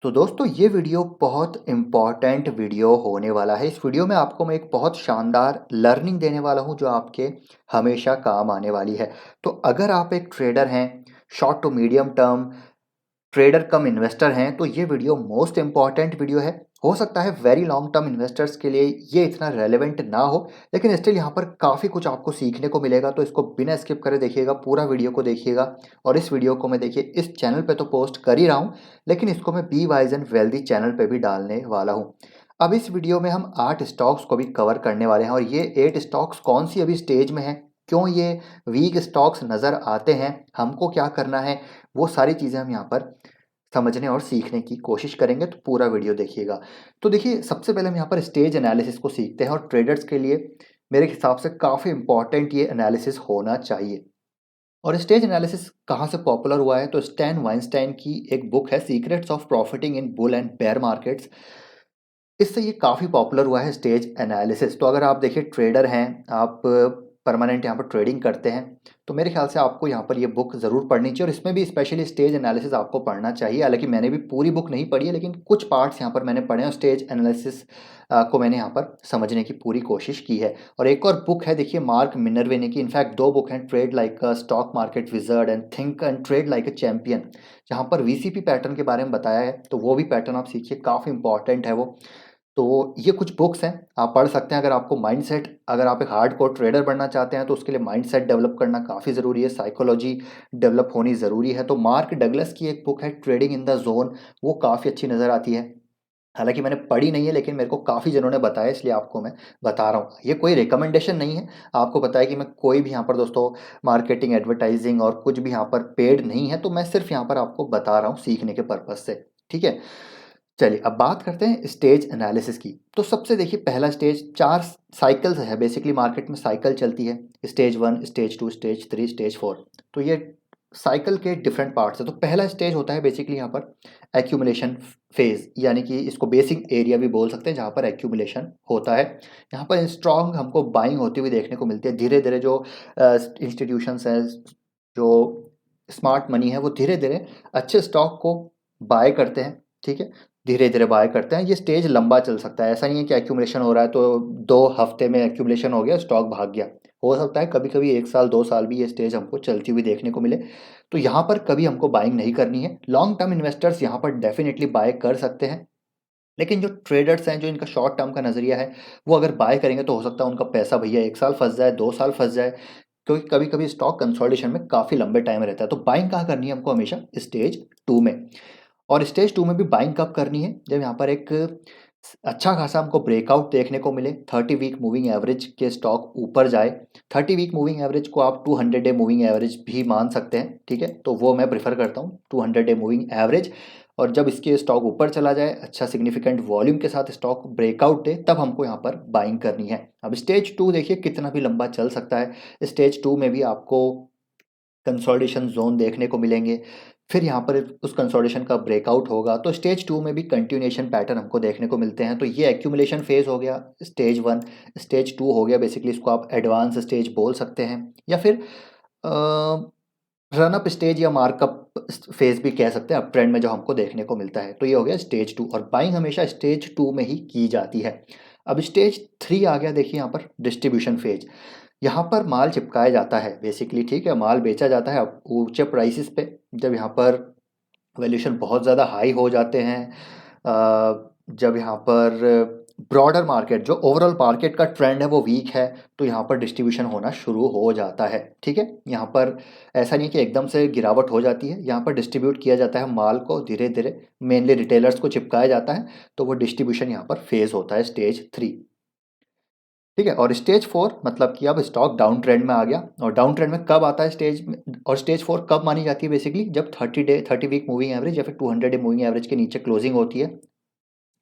तो दोस्तों ये वीडियो बहुत इम्पॉर्टेंट वीडियो होने वाला है। इस वीडियो में आपको मैं एक बहुत शानदार लर्निंग देने वाला हूँ जो आपके हमेशा काम आने वाली है। तो अगर आप एक ट्रेडर हैं, short to medium term trader cum investor हैं, तो ये वीडियो मोस्ट इम्पॉर्टेंट वीडियो है। हो सकता है वेरी लॉन्ग टर्म इन्वेस्टर्स के लिए ये इतना रेलेवेंट ना हो, लेकिन स्टिल यहाँ पर काफ़ी कुछ आपको सीखने को मिलेगा। तो इसको बिना स्किप करे देखिएगा, पूरा वीडियो को देखिएगा। और इस वीडियो को मैं देखिए इस चैनल पे तो पोस्ट कर ही रहा हूँ, लेकिन इसको मैं be wise and wealthy channel पे भी डालने वाला हूँ। अब इस वीडियो में हम 8 स्टॉक्स को भी कवर करने वाले हैं, और ये 8 स्टॉक्स कौन सी अभी स्टेज में है, क्यों ये वीक स्टॉक्स नज़र आते हैं, हमको क्या करना है, वो सारी चीज़ें हम यहाँ पर समझने और सीखने की कोशिश करेंगे। तो पूरा वीडियो देखिएगा। तो देखिए, सबसे पहले हम यहाँ पर स्टेज एनालिसिस को सीखते हैं, और ट्रेडर्स के लिए मेरे हिसाब से काफ़ी इंपॉर्टेंट ये एनालिसिस होना चाहिए। और स्टेज एनालिसिस कहाँ से पॉपुलर हुआ है, तो स्टैन वाइनस्टाइन की एक बुक है secrets of profiting in bull and bear markets. इससे ये काफ़ी पॉपुलर हुआ है स्टेज एनालिसिस। तो अगर आप देखिए ट्रेडर हैं, आप परमानेंट यहाँ पर ट्रेडिंग करते हैं, तो मेरे ख्याल से आपको यहाँ पर ये बुक ज़रूर पढ़नी चाहिए, और इसमें भी स्पेशली स्टेज एनालिसिस आपको पढ़ना चाहिए। हालांकि मैंने भी पूरी बुक नहीं पढ़ी है, लेकिन कुछ पार्ट्स यहाँ पर मैंने पढ़े हैं, और स्टेज एनालिसिस को मैंने यहाँ पर समझने की पूरी कोशिश की है। और एक और बुक है देखिए, मार्क मिनर्वे की, इनफैक्ट दो बुक हैं, trade like a stock market wizard and think and trade like a champion, जहाँ पर वीसीपी पैटर्न के बारे में बताया है। तो वो भी पैटर्न आप सीखिए, काफ़ी इंपॉर्टेंट है वो। तो ये कुछ बुक्स हैं, आप पढ़ सकते हैं। अगर आपको माइंडसेट, अगर आप एक हार्डकोर ट्रेडर बनना चाहते हैं, तो उसके लिए माइंडसेट डेवलप करना काफ़ी ज़रूरी है, साइकोलॉजी डेवलप होनी ज़रूरी है। तो मार्क डगलस की एक बुक है ट्रेडिंग इन द जोन, वो काफ़ी अच्छी नज़र आती है। हालांकि मैंने पढ़ी नहीं है, लेकिन मेरे को काफ़ी जनों ने बताया, इसलिए आपको मैं बता रहा हूँ। ये कोई रिकमेंडेशन नहीं है, आपको पता है कि मैं कोई भी यहाँ पर दोस्तों मार्केटिंग, एडवर्टाइजिंग और कुछ भी यहाँ पर पेड नहीं है। तो मैं सिर्फ यहाँ पर आपको बता रहा हूँ सीखने के पर्पज़ से, ठीक है। चलिए अब बात करते हैं स्टेज एनालिसिस की। तो सबसे देखिए, पहला स्टेज, चार साइकिल्स है बेसिकली, मार्केट में साइकिल चलती है, stage one, stage two, stage three, stage four. तो ये साइकिल के डिफरेंट पार्ट्स है। तो पहला स्टेज होता है बेसिकली यहाँ पर एक्यूमुलेशन फेज, यानी कि इसको बेसिक एरिया भी बोल सकते हैं, जहाँ पर एक्यूमुलेशन होता है। यहाँ पर स्ट्रॉन्ग हमको बाइंग होती हुई देखने को मिलती है। धीरे धीरे जो इंस्टीट्यूशंस हैं, जो स्मार्ट मनी है, वो धीरे धीरे अच्छे स्टॉक को बाय करते हैं, ठीक है। धीरे धीरे बाय करते हैं। ये स्टेज लंबा चल सकता है, ऐसा नहीं है कि एक्यूमुलेशन हो रहा है तो 2 हफ्ते में एक्यूमुलेशन हो गया, स्टॉक भाग गया। हो सकता है कभी कभी 1 साल 2 साल भी ये स्टेज हमको चलती हुई देखने को मिले। तो यहाँ पर कभी हमको बाइंग नहीं करनी है। लॉन्ग टर्म इन्वेस्टर्स यहाँ पर डेफिनेटली बाय कर सकते हैं, लेकिन जो ट्रेडर्स हैं, जो इनका शॉर्ट टर्म का नज़रिया है, वो अगर बाय करेंगे तो हो सकता है उनका पैसा भैया 1 साल फंस जाए, 2 साल फंस जाए, क्योंकि कभी कभी स्टॉक कंसोलिडेशन में काफ़ी लंबे टाइम रहता है। तो बाइंग कहाँ करनी है हमको, हमेशा स्टेज टू में। और स्टेज टू में भी बाइंग कब करनी है, जब यहाँ पर एक अच्छा खासा हमको ब्रेकआउट देखने को मिले, 30 वीक मूविंग एवरेज के स्टॉक ऊपर जाए। 30 वीक मूविंग एवरेज को आप 200 डे मूविंग एवरेज भी मान सकते हैं, ठीक है। तो वो मैं प्रेफर करता हूँ 200 डे मूविंग एवरेज। और जब इसके स्टॉक ऊपर चला जाए, अच्छा सिग्निफिकेंट वॉल्यूम के साथ स्टॉक ब्रेकआउट दे, तब हमको यहाँ पर बाइंग करनी है। अब स्टेज टू देखिए कितना भी लंबा चल सकता है। स्टेज टू में भी आपको कंसोलिडेशन जोन देखने को मिलेंगे। फिर यहाँ पर उस कंसोलिडेशन का ब्रेकआउट होगा, तो स्टेज टू में भी कंटिन्यूएशन पैटर्न हमको देखने को मिलते हैं। तो ये एक्यूमुलेशन फेज हो गया स्टेज वन। स्टेज टू हो गया बेसिकली, इसको आप एडवांस स्टेज बोल सकते हैं, या फिर रन अप स्टेज या मार्कअप फेज भी कह सकते हैं, अप ट्रेंड में जो हमको देखने को मिलता है। तो ये हो गया स्टेज टू, और बाइंग हमेशा स्टेज टू में ही की जाती है। अब स्टेज थ्री आ गया, देखिए यहाँ पर डिस्ट्रीब्यूशन फेज। यहाँ पर माल चिपकाया जाता है बेसिकली, ठीक है, माल बेचा जाता है ऊंचे प्राइसेस पे। जब यहाँ पर वैल्यूएशन बहुत ज़्यादा हाई हो जाते हैं, जब यहाँ पर ब्रॉडर मार्केट, जो ओवरऑल मार्केट का ट्रेंड है वो वीक है, तो यहाँ पर डिस्ट्रीब्यूशन होना शुरू हो जाता है, ठीक है। यहाँ पर ऐसा नहीं कि एकदम से गिरावट हो जाती है, यहाँ पर डिस्ट्रीब्यूट किया जाता है माल को धीरे धीरे, मेनली रिटेलर्स को चिपकाया जाता है। तो वो डिस्ट्रीब्यूशन यहाँ पर फेज होता है स्टेज थ्री, ठीक है। और स्टेज फोर मतलब कि अब स्टॉक डाउन ट्रेंड में आ गया। और डाउन ट्रेंड में कब आता है स्टेज में, और स्टेज फोर कब मानी जाती है बेसिकली, जब 30 वीक मूविंग एवरेज या फिर 200 डे मूविंग एवरेज के नीचे क्लोजिंग होती है,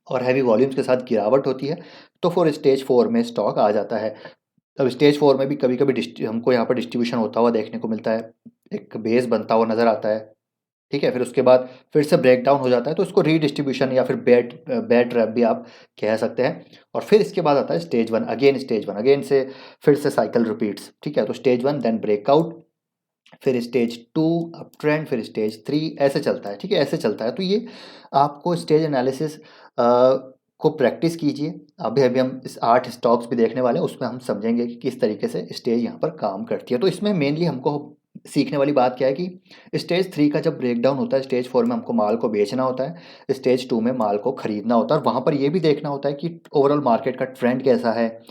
और हैवी वॉल्यूम्स के साथ गिरावट होती है, तो फिर स्टेज फोर में स्टॉक आ जाता है। अब स्टेज फोर में भी कभी कभी हमको यहाँ पर डिस्ट्रीब्यूशन होता हुआ देखने को मिलता है, एक बेस बनता हुआ नजर आता है, ठीक है। फिर उसके बाद फिर से ब्रेक डाउन हो जाता है, तो इसको रीडिस्ट्रीब्यूशन या फिर बेड बेड ट्रैप भी आप कह सकते हैं। और फिर इसके बाद आता है stage one, again stage one, again से फिर से साइकिल रिपीट्स, ठीक है। तो स्टेज वन, देन ब्रेकआउट, फिर स्टेज 2 अप ट्रेंड, फिर स्टेज 3, ऐसे चलता है, ठीक है, ऐसे चलता है। तो ये आपको स्टेज एनालिसिस को प्रैक्टिस कीजिए। अभी अभी हम इस 8 स्टॉक्स भी देखने वाले हैं, उसमें हम समझेंगे कि किस तरीके से स्टेज यहाँ पर काम करती है। तो इसमें मेनली हमको सीखने वाली बात क्या है कि स्टेज 3 का जब ब्रेकडाउन होता है, स्टेज 4 में हमको माल को बेचना होता है, स्टेज 2 में माल को खरीदना होता है, और वहाँ पर ये भी देखना होता है कि ओवरऑल मार्केट का ट्रेंड कैसा है,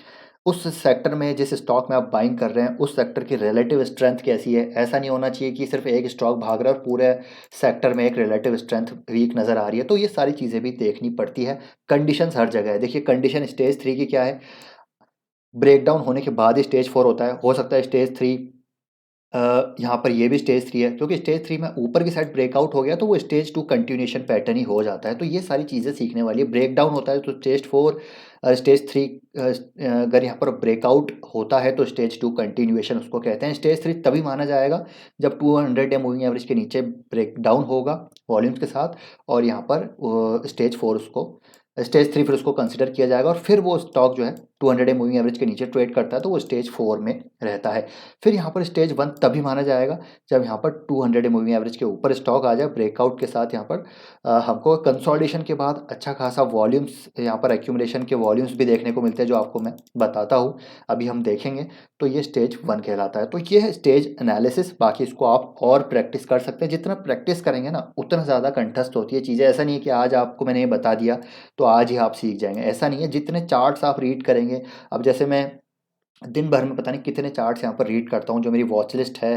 उस सेक्टर में जिस स्टॉक में आप बाइंग कर रहे हैं उस सेक्टर की रिलेटिव स्ट्रेंथ कैसी है। ऐसा नहीं होना चाहिए कि सिर्फ एक स्टॉक भाग रहा है और पूरे सेक्टर में एक रिलेटिव स्ट्रेंथ वीक नज़र आ रही है। तो ये सारी चीज़ें भी देखनी पड़ती है। कंडीशंस हर जगह है। देखिए कंडीशन स्टेज 3 की क्या है, ब्रेकडाउन होने के बाद ही स्टेज 4 होता है। हो सकता है स्टेज 3 यहाँ पर ये भी स्टेज 3 है, क्योंकि स्टेज 3 में ऊपर की साइड ब्रेकआउट हो गया तो वो स्टेज 2 कंटिन्यूएशन पैटर्न ही हो जाता है। तो ये सारी चीज़ें सीखने वाली है। ब्रेकडाउन होता है तो स्टेज 4 स्टेज 3 अगर यहाँ पर ब्रेकआउट होता है तो स्टेज 2 कंटिन्यूएशन उसको कहते हैं। स्टेज 3 तभी माना जाएगा जब 200 डे मूविंग एवरेज के नीचे ब्रेकडाउन होगा वॉल्यूम्स के साथ, और यहाँ पर स्टेज 4 उसको स्टेज 3 फिर उसको कंसिडर किया जाएगा, और फिर वो स्टॉक जो है 200 डे मूविंग एवरेज के नीचे ट्रेड करता है तो वो स्टेज 4 में रहता है। फिर यहाँ पर स्टेज 1 तभी माना जाएगा जब यहाँ पर 200 डे मूविंग एवरेज के ऊपर स्टॉक आ जाए ब्रेकआउट के साथ। यहाँ पर हमको कंसोलिडेशन के बाद अच्छा खासा वॉल्यूम्स, यहाँ पर एक्यूमुलेशन के वॉल्यूम्स भी देखने को मिलते हैं, जो आपको मैं बताता हूँ, अभी हम देखेंगे। तो ये स्टेज 1 कहलाता है। तो ये है स्टेज एनालिसिस। बाकी इसको आप और प्रैक्टिस कर सकते हैं। जितना प्रैक्टिस करेंगे ना उतना ज़्यादा कंठस्थ होती है चीज़ें। ऐसा नहीं है कि आज आपको मैंने ये बता दिया तो आज ही आप सीख जाएंगे, ऐसा नहीं है। जितने चार्ट्स आप रीड करेंगे, अब जैसे मैं दिन भर में पता नहीं कितने चार्ट्स यहाँ पर रीड करता हूँ, जो मेरी वॉच लिस्ट है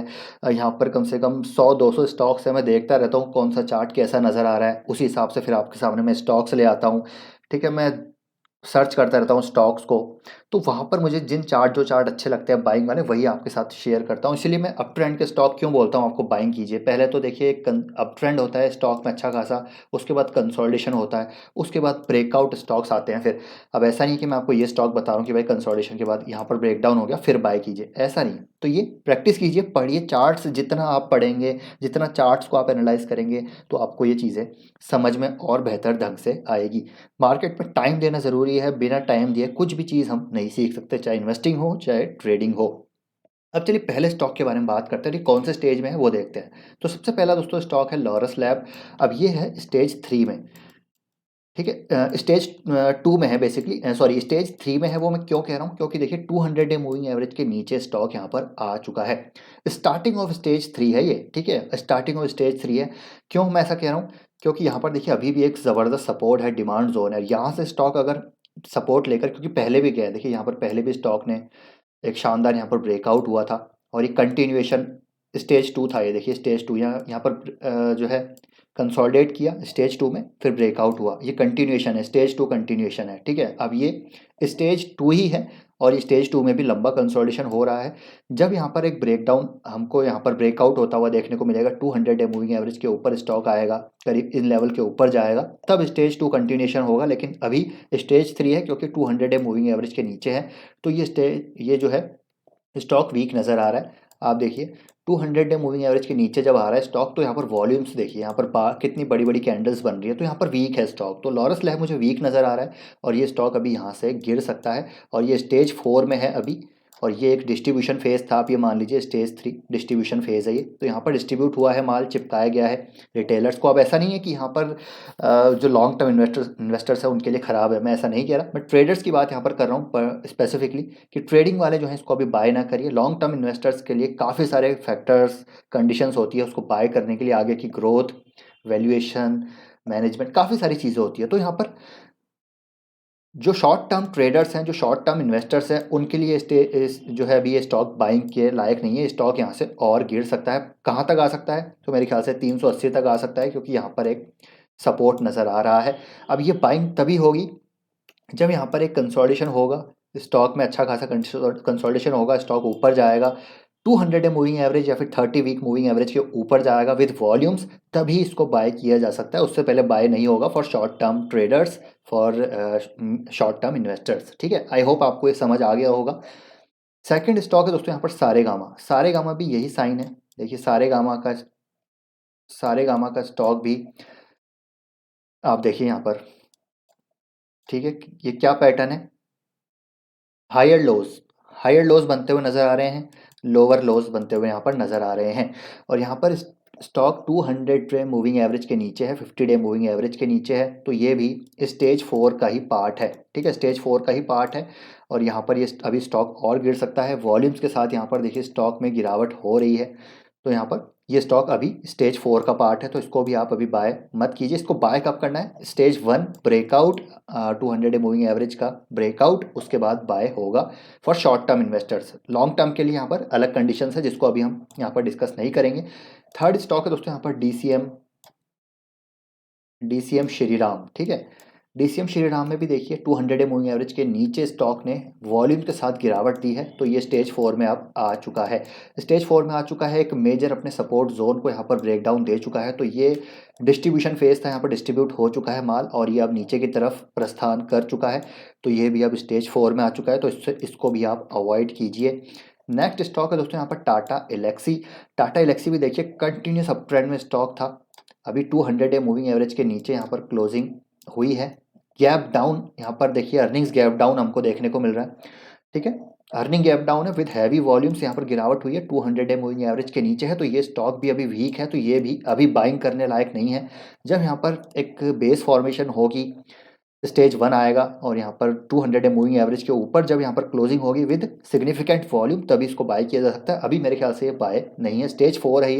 यहाँ पर कम से कम 100-200 स्टॉक्स है। मैं देखता रहता हूँ कौन सा चार्ट कैसा नज़र आ रहा है, उसी हिसाब से फिर आपके सामने मैं स्टॉक्स ले आता हूँ। ठीक है, मैं सर्च करता रहता हूँ स्टॉक्स को। तो वहाँ पर मुझे जो चार्ट अच्छे लगते हैं बाइंग वाले, वही आपके साथ शेयर करता हूँ। इसलिए मैं अप ट्रेंड के स्टॉक क्यों बोलता हूँ आपको बाइंग कीजिए। पहले तो देखिए अप ट्रेंड होता है स्टॉक में अच्छा खासा, उसके बाद कंसोलिडेशन होता है, उसके बाद ब्रेकआउट स्टॉक्स आते हैं फिर। अब ऐसा नहीं कि मैं आपको ये स्टॉक बता रहा हूँ कि भाई कंसोलिडेशन के बाद यहाँ पर ब्रेकडाउन हो गया फिर बाय कीजिए, ऐसा नहीं। तो ये प्रैक्टिस कीजिए, पढ़िए चार्ट्स। जितना आप पढ़ेंगे, जितना चार्ट्स को आप एनालाइज करेंगे, तो आपको ये चीज़ें समझ में और बेहतर ढंग से आएगी। मार्केट में टाइम देना ज़रूरी है। बिना टाइम दिए कुछ भी चीज़ हम नहीं सीख सकते, चाहे इन्वेस्टिंग हो चाहे ट्रेडिंग हो। अब चलिए पहले स्टॉक के बारे में बात करते हैं कि कौन से स्टेज में है वो देखते हैं। तो सबसे पहला दोस्तों स्टॉक है लॉरस लैब। अब ये है स्टेज 3 में, ठीक है। स्टेज 2 में है बेसिकली, सॉरी स्टेज 3 में है। वो मैं क्यों कह रहा हूँ, क्योंकि देखिए 200 डे मूविंग एवरेज के नीचे स्टॉक यहाँ पर आ चुका है। स्टार्टिंग ऑफ स्टेज 3 है ये, ठीक है, स्टार्टिंग ऑफ स्टेज 3 है। क्यों मैं ऐसा कह रहा हूँ, क्योंकि यहाँ पर देखिए अभी भी एक ज़बरदस्त सपोर्ट है, डिमांड जोन है। यहाँ से स्टॉक अगर सपोर्ट लेकर, क्योंकि पहले भी गया है, देखिए यहाँ पर पहले भी स्टॉक ने एक शानदार यहाँ पर ब्रेकआउट हुआ था, और एक कंटिन्यूएशन स्टेज 2 था। ये देखिए स्टेज 2 यहाँ पर जो है कंसोलिडेट किया स्टेज 2 में, फिर ब्रेकआउट हुआ। ये कंटिन्यूएशन है, स्टेज 2 कंटिन्यूएशन है, ठीक है। अब ये स्टेज 2 ही है, और ये स्टेज 2 में भी लंबा कंसोलिडेशन हो रहा है। जब यहाँ पर एक ब्रेकडाउन हमको यहाँ पर ब्रेकआउट होता हुआ देखने को मिलेगा, 200 डे मूविंग एवरेज के ऊपर स्टॉक आएगा, करीब इन लेवल के ऊपर जाएगा, तब स्टेज 2 कंटिन्यूएशन होगा। लेकिन अभी स्टेज 3 है, क्योंकि 200 डे मूविंग एवरेज के नीचे है। तो ये जो है स्टॉक वीक नज़र आ रहा है। आप देखिए 200 डे मूविंग एवरेज के नीचे जब आ रहा है स्टॉक, तो यहाँ पर वॉल्यूम्स देखिए, यहाँ पर कितनी बड़ी बड़ी कैंडल्स बन रही है, तो यहाँ पर वीक है स्टॉक। तो लॉरस लैब मुझे वीक नज़र आ रहा है, और ये स्टॉक अभी यहाँ से गिर सकता है, और ये स्टेज 4 में है अभी। और ये एक डिस्ट्रीब्यूशन फेज़ था, आप ये मान लीजिए स्टेज 3 डिस्ट्रीब्यूशन फेज़ है ये। तो यहाँ पर डिस्ट्रीब्यूट हुआ है, माल चिपकाया गया है रिटेलर्स को। अब ऐसा नहीं है कि यहाँ पर जो लॉन्ग टर्म इन्वेस्टर्स है उनके लिए ख़राब है, मैं ऐसा नहीं कह रहा। मैं ट्रेडर्स की बात यहाँ पर कर रहा हूँ स्पेसिफिकली, कि ट्रेडिंग वाले जो हैं इसको अभी बाय ना करिए। लॉन्ग टर्म इन्वेस्टर्स के लिए काफ़ी सारे फैक्टर्स, कंडीशंस होती है उसको बाय करने के लिए। आगे की ग्रोथ, वैल्यूएशन, मैनेजमेंट, काफ़ी सारी चीज़ें होती है। तो यहाँ पर जो शॉर्ट टर्म ट्रेडर्स हैं, जो शॉर्ट टर्म इन्वेस्टर्स हैं, उनके लिए जो है अभी ये स्टॉक बाइंग के लायक नहीं है। स्टॉक यहाँ से और गिर सकता है। कहाँ तक आ सकता है, तो मेरे ख्याल से 380 तक आ सकता है, क्योंकि यहाँ पर एक सपोर्ट नज़र आ रहा है। अब ये बाइंग तभी होगी जब यहाँ पर एक कंसोलिडेशन होगा स्टॉक में, अच्छा खासा कंसोलिडेशन होगा, स्टॉक ऊपर जाएगा 200 डे मूविंग एवरेज या फिर 30 वीक मूविंग एवरेज के ऊपर जाएगा विद वॉल्यूम्स, तभी इसको बाय किया जा सकता है। उससे पहले बाय नहीं होगा for short term traders, for short term investors, ठीक है। आई होप आपको ये समझ आ गया होगा। सेकंड स्टॉक है दोस्तों यहाँ पर सारेगामा। सारेगामा भी यही साइन है। देखिए सारेगामा का स्टॉक भी आप देखिए यहाँ पर, ठीक है। ये क्या पैटर्न है, हायर लोज बनते हुए नजर आ रहे हैं। लोअर लोज बनते हुए यहाँ पर नज़र आ रहे हैं। और यहाँ पर स्टॉक 200 डे मूविंग एवरेज के नीचे है, 50 डे मूविंग एवरेज के नीचे है, तो ये भी स्टेज 4 का ही पार्ट है। ठीक है, स्टेज 4 का ही पार्ट है। और यहाँ पर ये अभी स्टॉक और गिर सकता है। वॉल्यूम्स के साथ यहाँ पर देखिए स्टॉक में गिरावट हो रही है, तो यहाँ पर ये स्टॉक अभी स्टेज 4 का पार्ट है, तो इसको भी आप अभी बाय मत कीजिए। इसको बाय कब करना है? Stage 1 breakout, 200 day moving average का ब्रेकआउट, उसके बाद बाय होगा for short term investors. Long term के लिए यहाँ पर अलग कंडीशंस है, जिसको अभी हम यहाँ पर डिस्कस नहीं करेंगे। थर्ड स्टॉक है दोस्तों यहाँ पर डीसीएम श्रीराम। ठीक है, डीसीएम श्रीराम में भी देखिए 200 डे मूविंग एवरेज के नीचे स्टॉक ने वॉल्यूम के साथ गिरावट दी है, तो ये स्टेज 4 में अब आ चुका है। स्टेज 4 में आ चुका है, एक मेजर अपने सपोर्ट जोन को यहाँ पर ब्रेक डाउन दे चुका है, तो ये डिस्ट्रीब्यूशन फेज था, यहाँ पर डिस्ट्रीब्यूट हो चुका है माल और ये अब नीचे की तरफ प्रस्थान कर चुका है, तो ये भी अब स्टेज 4 में आ चुका है, तो इसको भी आप अवॉइड कीजिए। नेक्स्ट स्टॉक है दोस्तों यहाँ पर टाटा एलेक्सी। टाटा एलेक्सी भी देखिए कंटिन्यूस अप ट्रेंड में स्टॉक था, अभी 200 डे मूविंग एवरेज के नीचे यहाँ पर क्लोजिंग हुई है। गैप डाउन, यहाँ पर देखिए अर्निंग्स गैप डाउन हमको देखने को मिल रहा है। ठीक है, अर्निंग गैप डाउन है विद हैवी वॉल्यूम्स, यहाँ पर गिरावट हुई है, 200 डे मूविंग एवरेज के नीचे है, तो ये स्टॉक भी अभी वीक है, तो ये भी अभी बाइंग करने लायक नहीं है। जब यहाँ पर एक बेस फॉर्मेशन होगी, स्टेज 1 आएगा और यहाँ पर 200 डे मूविंग एवरेज के ऊपर जब यहाँ पर क्लोजिंग होगी विद सिग्निफिकेंट वॉल्यूम, तभी इसको बाय किया जा सकता है। अभी मेरे ख्याल से ये बाय नहीं है, स्टेज 4 है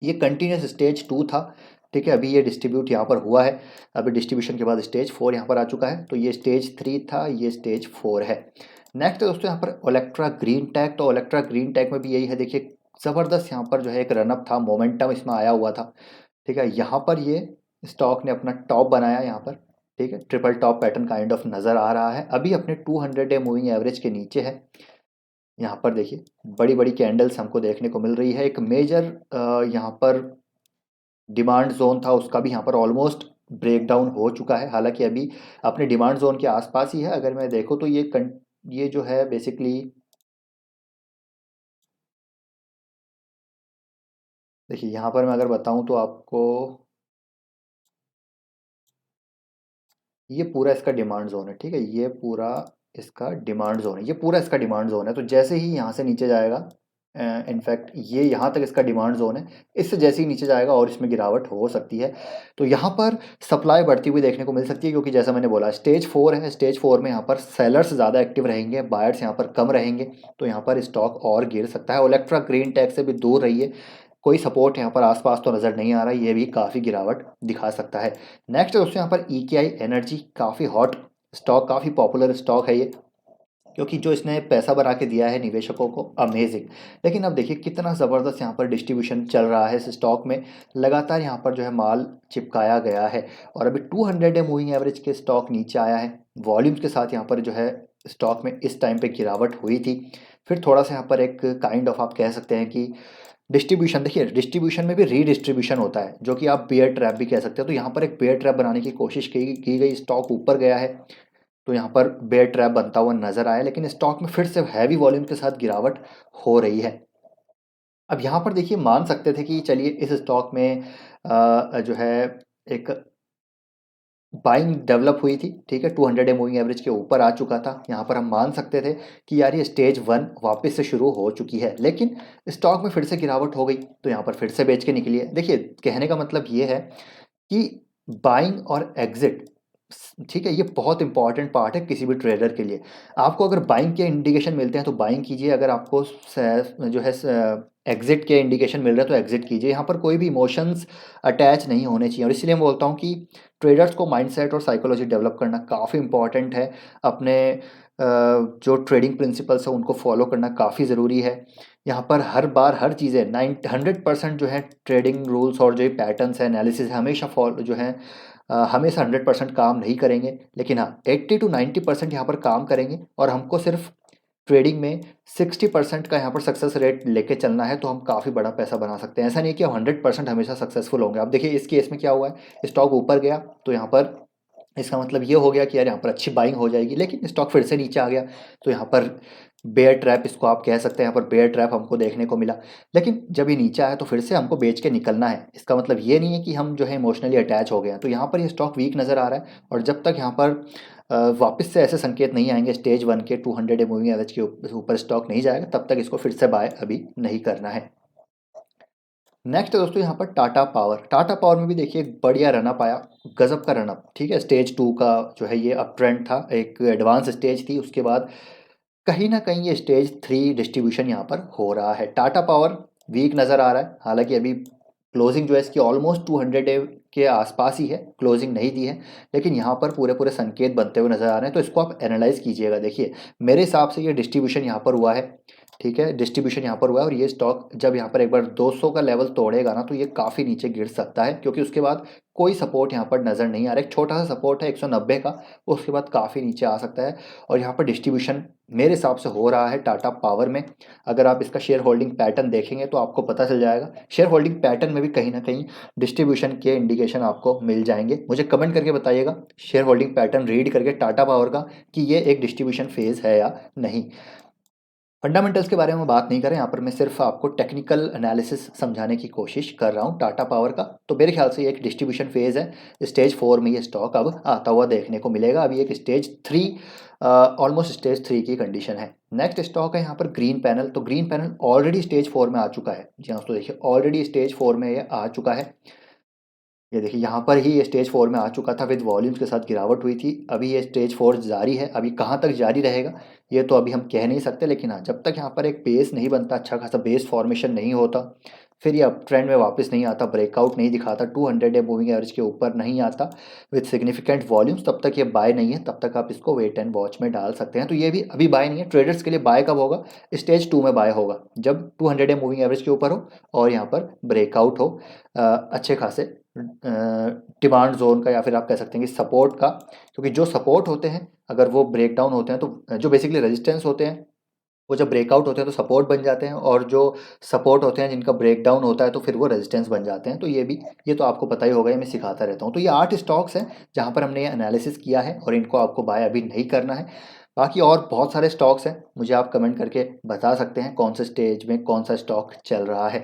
ये कंटिन्यूस स्टेज 2 था। ठीक है, अभी ये डिस्ट्रीब्यूट यहाँ पर हुआ है, अभी डिस्ट्रीब्यूशन के बाद स्टेज 4 यहाँ पर आ चुका है, तो ये स्टेज 3 था, ये स्टेज 4 है। नेक्स्ट है दोस्तों यहाँ पर ओलेक्ट्रा ग्रीन टेक। तो ओलेक्ट्रा ग्रीन टेक में भी यही है, देखिए ज़बरदस्त यहाँ पर जो है एक रनअप था, मोमेंटम इसमें आया हुआ था। ठीक है, यहाँ पर ये स्टॉक ने अपना टॉप बनाया यहाँ पर। ठीक है, triple top pattern kind of नज़र आ रहा है, अभी अपने 200 डे मूविंग एवरेज के नीचे है। यहाँ पर देखिए बड़ी बड़ी कैंडल्स हमको देखने को मिल रही है। एक मेजर यहाँ पर डिमांड जोन था, उसका भी यहाँ पर ऑलमोस्ट ब्रेक डाउन हो चुका है, हालांकि अभी अपने डिमांड जोन के आसपास ही है। अगर मैं देखूँ तो ये जो है बेसिकली देखिए, यहाँ पर मैं अगर बताऊँ तो आपको ये पूरा इसका डिमांड जोन है। ठीक है, ये पूरा इसका डिमांड जोन है, ये पूरा इसका डिमांड जोन है, तो जैसे ही यहाँ से नीचे जाएगा, इनफैक्ट ये यहाँ तक इसका डिमांड जोन है, इससे जैसे ही नीचे जाएगा और इसमें गिरावट हो सकती है, तो यहाँ पर सप्लाई बढ़ती हुई देखने को मिल सकती है, क्योंकि जैसा मैंने बोला स्टेज 4 है, स्टेज 4 में यहाँ पर सेलर्स ज़्यादा एक्टिव रहेंगे, बायर्स यहाँ पर कम रहेंगे, तो यहाँ पर स्टॉक और गिर सकता है। ओलेक्ट्रा ग्रीन टेक से भी दूर रहिए, कोई सपोर्ट यहाँ पर आसपास तो नज़र नहीं आ रहा, ये भी काफ़ी गिरावट दिखा सकता है। नेक्स्ट दोस्तों यहाँ पर EKI एनर्जी, काफ़ी हॉट स्टॉक, काफ़ी पॉपुलर स्टॉक है ये, क्योंकि जो इसने पैसा बना के दिया है निवेशकों को, अमेजिंग। लेकिन अब देखिए कितना ज़बरदस्त यहाँ पर डिस्ट्रीब्यूशन चल रहा है इस स्टॉक में, लगातार यहाँ पर जो है माल चिपकाया गया है, और अभी 200 डे मूविंग एवरेज के स्टॉक नीचे आया है, वॉल्यूम्स के साथ यहाँ पर जो है स्टॉक में इस टाइम पे गिरावट हुई थी, फिर थोड़ा सा यहाँ पर एक काइंड ऑफ आप कह सकते हैं कि डिस्ट्रीब्यूशन, देखिए डिस्ट्रीब्यूशन में भी रीडिस्ट्रीब्यूशन होता है, जो कि आप बेयर ट्रैप भी कह सकते हो, तो यहाँ पर एक बेयर ट्रैप बनाने की कोशिश की गई, स्टॉक ऊपर गया है, तो यहाँ पर बेयर ट्रैप बनता हुआ नजर आया, लेकिन स्टॉक में फिर से हैवी वॉल्यूम के साथ गिरावट हो रही है। अब यहाँ पर देखिए मान सकते थे कि चलिए इस स्टॉक में जो है एक बाइंग डेवलप हुई थी। ठीक है, 200 डे मूविंग एवरेज के ऊपर आ चुका था, यहाँ पर हम मान सकते थे कि यार ये स्टेज 1 वापस से शुरू हो चुकी है, लेकिन स्टॉक में फिर से गिरावट हो गई, तो यहाँ पर फिर से बेच के निकली है। देखिए कहने का मतलब ये है कि बाइंग और एग्जिट, ठीक है, ये बहुत इंपॉर्टेंट पार्ट है किसी भी ट्रेडर के लिए। आपको अगर बाइंग के इंडिकेशन मिलते हैं तो बाइंग कीजिए, अगर आपको जो है एग्जिट के इंडिकेशन मिल रहे हैं तो एग्जिट कीजिए। यहाँ पर कोई भी इमोशंस अटैच नहीं होने चाहिए, और इसलिए मैं बोलता हूँ कि ट्रेडर्स को माइंडसेट और साइकोलॉजी डेवलप करना काफ़ी इंपॉर्टेंट है, अपने जो ट्रेडिंग प्रिंसिपल्स हैं उनको फॉलो करना काफ़ी ज़रूरी है। यहाँ पर हर बार हर चीज़ें 100% जो है ट्रेडिंग रूल्स और जो पैटर्न्स है, एनालिसिस है, हमेशा फॉलो जो है हमेशा 100% काम नहीं करेंगे, लेकिन हाँ 80 to 90% यहाँ पर काम करेंगे, और हमको सिर्फ ट्रेडिंग में 60% का यहाँ पर सक्सेस रेट लेके चलना है, तो हम काफ़ी बड़ा पैसा बना सकते हैं। ऐसा नहीं कि हम 100% हमेशा सक्सेसफुल होंगे। अब देखिए इस केस में क्या हुआ है, स्टॉक ऊपर गया तो यहाँ पर इसका मतलब ये हो गया कि यार यहाँ पर अच्छी बाइंग हो जाएगी, लेकिन स्टॉक फिर से नीचे आ गया, तो यहाँ पर बेयर ट्रैप इसको आप कह सकते हैं, यहाँ पर बेयर ट्रैप हमको देखने को मिला। लेकिन जब ये नीचे आया तो फिर से हमको बेच के निकलना है। इसका मतलब ये नहीं है कि हम जो है इमोशनली अटैच हो गए हैं। तो यहाँ पर ये स्टॉक वीक नज़र आ रहा है, और जब तक यहाँ पर वापस से ऐसे संकेत नहीं आएंगे स्टेज 1 के 200 डे मूविंग एवरेज के ऊपर स्टॉक नहीं जाएगा, तब तक इसको फिर से बाय अभी नहीं करना है। नेक्स्ट है दोस्तों यहाँ पर टाटा पावर। टाटा पावर में भी देखिए बढ़िया रनअप आया, गजब का रनअप। ठीक है, स्टेज 2 का जो है ये अप ट्रेंड था, एक एडवांस स्टेज थी, उसके बाद कहीं ना कहीं ये स्टेज 3 डिस्ट्रीब्यूशन यहाँ पर हो रहा है। टाटा पावर वीक नज़र आ रहा है, हालांकि अभी क्लोजिंग जो है इसकी ऑलमोस्ट 200 डे के आसपास ही है, क्लोजिंग नहीं दी है, लेकिन यहाँ पर पूरे पूरे संकेत बनते हुए नज़र आ रहे हैं। तो इसको आप एनालाइज कीजिएगा। देखिए मेरे हिसाब से ये डिस्ट्रीब्यूशन यहाँ पर हुआ है। ठीक है, डिस्ट्रीब्यूशन यहाँ पर हुआ है, और ये स्टॉक जब यहाँ पर एक बार 200 का लेवल तोड़ेगा ना, तो ये काफ़ी नीचे गिर सकता है, क्योंकि उसके बाद कोई सपोर्ट यहाँ पर नज़र नहीं आ रहा है। एक छोटा सा सपोर्ट है 190 का, उसके बाद काफ़ी नीचे आ सकता है। और यहाँ पर डिस्ट्रीब्यूशन मेरे हिसाब से हो रहा है टाटा पावर में। अगर आप इसका शेयर होल्डिंग पैटर्न देखेंगे तो आपको पता चल जाएगा। शेयर होल्डिंग पैटर्न में भी कहीं ना कहीं डिस्ट्रीब्यूशन के इंडिकेशन आपको मिल जाएंगे। मुझे कमेंट करके बताइएगा शेयर होल्डिंग पैटर्न रीड करके टाटा पावर का, कि ये एक डिस्ट्रीब्यूशन फेज़ है या नहीं। फंडामेंटल्स के बारे में बात नहीं करें, यहाँ पर मैं सिर्फ आपको टेक्निकल एनालिसिस समझाने की कोशिश कर रहा हूँ टाटा पावर का। तो मेरे ख्याल से ये एक डिस्ट्रीब्यूशन फेज़ है। स्टेज 4 में ये स्टॉक अब आता हुआ देखने को मिलेगा। अभी एक स्टेज 3, ऑलमोस्ट स्टेज 3 की कंडीशन है। नेक्स्ट स्टॉक है यहाँ पर ग्रीन पैनल। तो ग्रीन पैनल ऑलरेडी स्टेज 4 में आ चुका है। जी हाँ, तो देखिए ऑलरेडी स्टेज 4 में ये आ चुका है। ये देखिए यहाँ पर ही ये स्टेज 4 में आ चुका था, विद वॉल्यूम्स के साथ गिरावट हुई थी। अभी ये स्टेज 4 जारी है, अभी कहाँ तक जारी रहेगा ये तो अभी हम कह नहीं सकते, लेकिन हाँ जब तक यहाँ पर एक बेस नहीं बनता, अच्छा खासा बेस फॉर्मेशन नहीं होता, फिर ये अप ट्रेंड में वापस नहीं आता, ब्रेकआउट नहीं दिखाता, 200 डे मूविंग एवरेज के ऊपर नहीं आता विद सिग्निफिकेंट वॉल्यूम्स, तब तक ये बाय नहीं है। तब तक आप इसको वेट एंड वॉच में डाल सकते हैं। तो ये भी अभी बाय नहीं है। ट्रेडर्स के लिए बाय कब होगा? स्टेज 2 में बाय होगा, जब 200 डे मूविंग एवरेज के ऊपर हो और यहाँ पर ब्रेकआउट हो अच्छे खासे डिमांड जोन का, या फिर आप कह सकते हैं कि सपोर्ट का। क्योंकि जो सपोर्ट होते हैं अगर वो ब्रेक डाउन होते हैं, तो जो बेसिकली रेजिस्टेंस होते हैं वो जब ब्रेकआउट होते हैं तो सपोर्ट बन जाते हैं, और जो सपोर्ट होते हैं जिनका ब्रेक डाउन होता है तो फिर वो रेजिस्टेंस बन जाते हैं। तो ये तो आपको पता ही होगा, ये मैं सिखाता रहता हूँ। तो ये 8 स्टॉक्स हैं जहाँ पर हमने ये एनालिसिस किया है, और इनको आपको बाय अभी नहीं करना है। बाकी और बहुत सारे स्टॉक्स हैं, मुझे आप कमेंट करके बता सकते हैं कौन से स्टेज में कौन सा स्टॉक चल रहा है।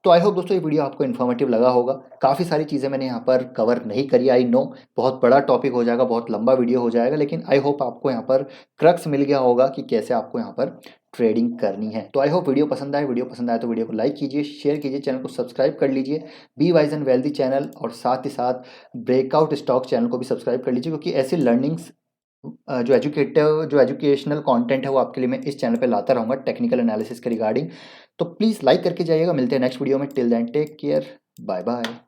तो आई होप दोस्तों ये वीडियो आपको इन्फॉर्मेटिव लगा होगा। काफ़ी सारी चीज़ें मैंने यहाँ पर कवर नहीं करी, आई नो बहुत बड़ा टॉपिक हो जाएगा, बहुत लंबा वीडियो हो जाएगा, लेकिन आई होप आपको यहाँ पर क्रक्स मिल गया होगा कि कैसे आपको यहाँ पर ट्रेडिंग करनी है। तो आई होप वीडियो पसंद आए। वीडियो पसंद आए तो वीडियो को लाइक कीजिए, शेयर कीजिए, चैनल को सब्सक्राइब कर लीजिए, be wise and wealthy channel, और साथ ही साथ ब्रेकआउट स्टॉक चैनल को भी सब्सक्राइब कर लीजिए, क्योंकि ऐसी लर्निंग्स जो एजुकेशनल कंटेंट है वो आपके लिए मैं इस चैनल पे लाता रहूँगा टेक्निकल एनालिसिस के रिगार्डिंग। तो प्लीज़ लाइक करके जाइएगा। मिलते हैं नेक्स्ट वीडियो में। Till then take care, bye bye.